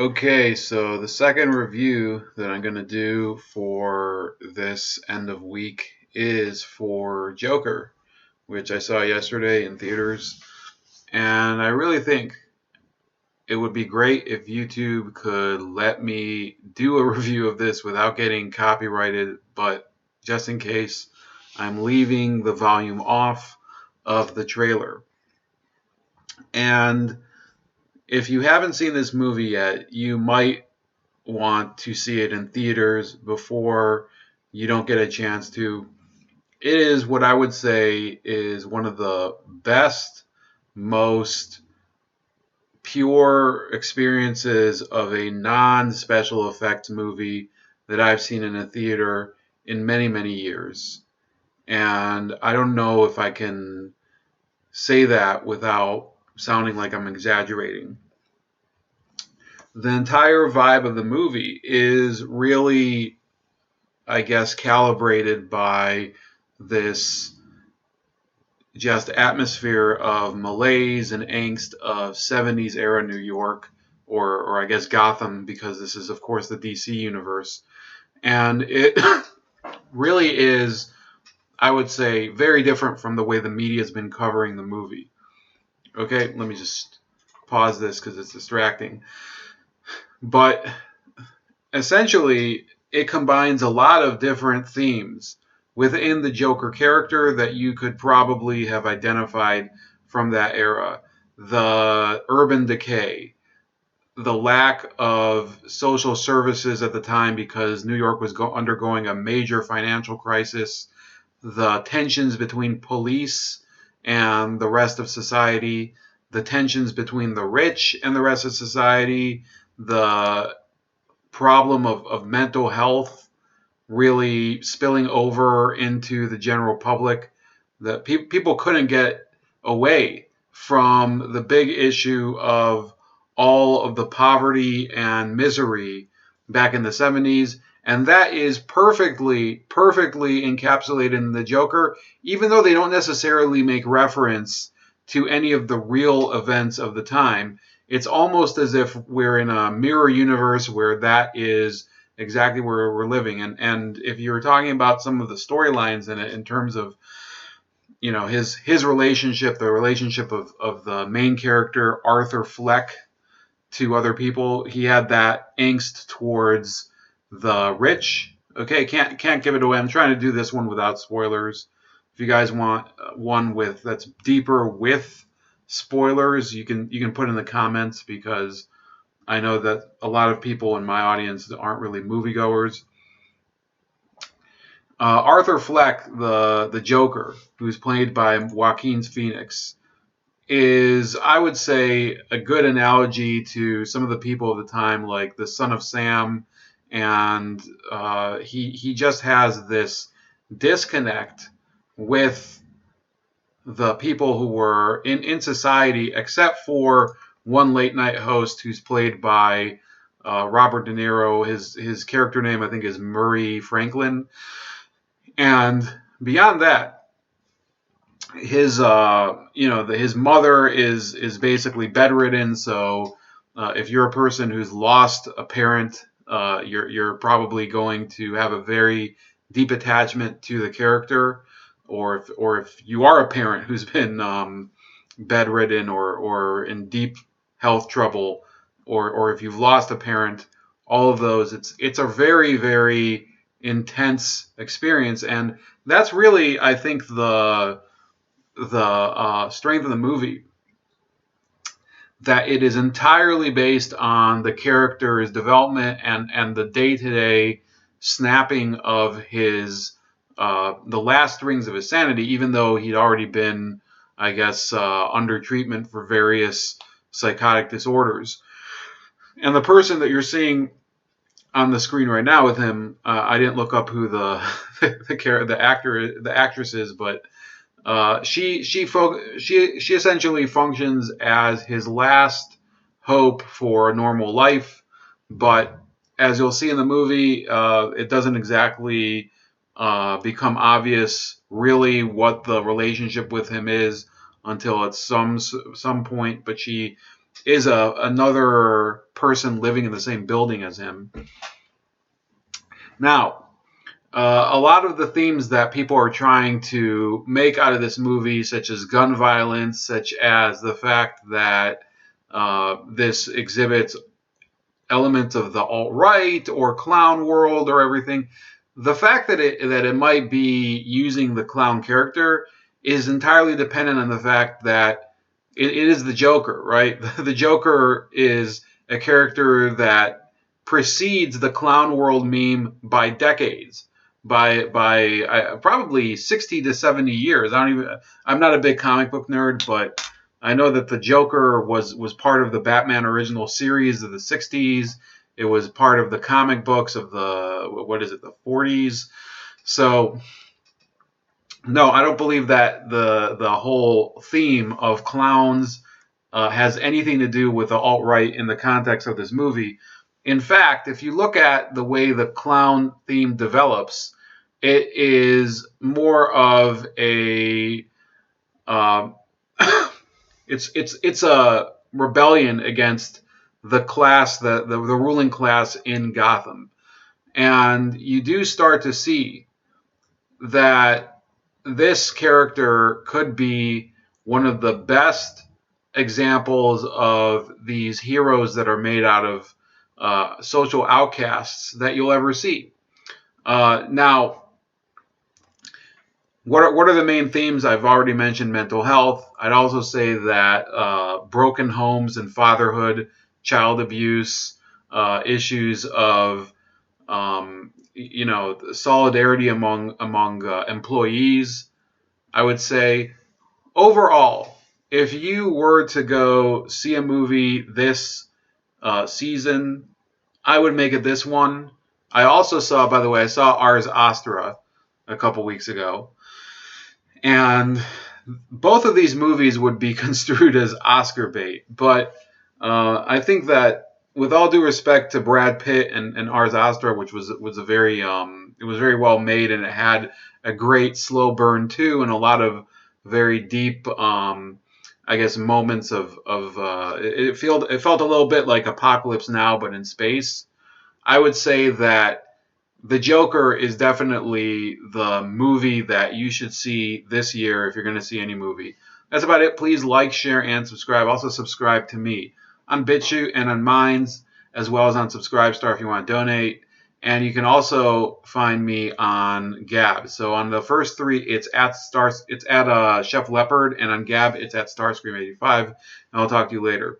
Okay, so the second review that I'm going to do for this end of week is for Joker, which I saw yesterday in theaters. And I really think it would be great if YouTube could let me do a review of this without getting copyrighted, but just in case, I'm leaving the volume off of the trailer. And if you haven't seen this movie yet, you might want to see it in theaters before you don't get a chance to. It is what I would say is one of the best, most pure experiences of a non special effects movie that I've seen in a theater in many, many years. And I don't know if I can say that without sounding like I'm exaggerating. The entire vibe of the movie is really, I guess, calibrated by this just atmosphere of malaise and angst of 70s era New York, or I guess Gotham, because this is, of course, the DC universe. And it really is, I would say, very different from the way the media has been covering the movie. Okay, let me just pause this because it's distracting. But essentially, it combines a lot of different themes within the Joker character that you could probably have identified from that era. The urban decay, the lack of social services at the time because New York was undergoing a major financial crisis, the tensions between police and the rest of society, the tensions between the rich and the rest of society, the problem of mental health really spilling over into the general public. That people couldn't get away from the big issue of all of the poverty and misery back in the 70s. And that is perfectly encapsulated in the Joker, even though they don't necessarily make reference to any of the real events of the time. It's almost as if we're in a mirror universe where that is exactly where we're living. And if you were talking about some of the storylines in it in terms of his relationship, the relationship of the main character Arthur Fleck to other people, he had that angst towards the rich. Okay, can't give it away. I'm trying to do this one without spoilers. If you guys want one with that's deeper with spoilers, you can put in the comments because I know that a lot of people in my audience aren't really moviegoers. Arthur Fleck, the Joker, who's played by Joaquin Phoenix, is, I would say, a good analogy to some of the people of the time, like the Son of Sam, and he just has this disconnect with the people who were in society, except for one late night host who's played by Robert De Niro. His character name I think is Murray Franklin, and beyond that, his mother is basically bedridden. So if you're a person who's lost a parent, you're probably going to have a very deep attachment to the character. Or if you are a parent who's been bedridden or in deep health trouble, or if you've lost a parent, all of those, it's a very intense experience, and that's really, I think, the strength of the movie, that it is entirely based on the character's development and the day-to-day snapping of his the last strings of his sanity, even though he'd already been, I guess, under treatment for various psychotic disorders. And the person that you're seeing on the screen right now with him, I didn't look up who the actress is, but she essentially functions as his last hope for a normal life. But as you'll see in the movie, it doesn't exactly become obvious really what the relationship with him is until at some point. But she is another person living in the same building as him. Now, a lot of the themes that people are trying to make out of this movie, such as gun violence, such as the fact that this exhibits elements of the alt-right or clown world or everything, the fact that it might be using the clown character is entirely dependent on the fact that it is the Joker, right? The Joker is a character that precedes the clown world meme by decades, by probably 60 to 70 years. I'm not a big comic book nerd, but I know that the Joker was part of the Batman original series of the 60s. It was part of the comic books of the 40s. So no, I don't believe that the whole theme of clowns has anything to do with the alt-right in the context of this movie. In fact, if you look at the way the clown theme develops, it is more of a it's a rebellion against the class, the ruling class in Gotham, and you do start to see that this character could be one of the best examples of these heroes that are made out of social outcasts that you'll ever see. Now, what are the main themes? I've already mentioned mental health. I'd also say that broken homes and fatherhood, child abuse, issues of solidarity among employees. I would say overall, if you were to go see a movie this season, I would make it this one. I also saw, by the way, I saw Ars Astra a couple weeks ago. And both of these movies would be construed as Oscar bait. But I think that, with all due respect to Brad Pitt and Ars Astra, which was a very it was very well made, and it had a great slow burn too, and a lot of very deep I guess moments of it felt a little bit like Apocalypse Now, but in space. I would say that The Joker is definitely the movie that you should see this year if you're going to see any movie. That's about it. Please like, share, and subscribe. Also subscribe to me on BitChute and on Minds, as well as on Subscribestar if you want to donate. And you can also find me on Gab. So on the first three, it's at Chef Leopard, and on Gab, it's at Starscream85. And I'll talk to you later.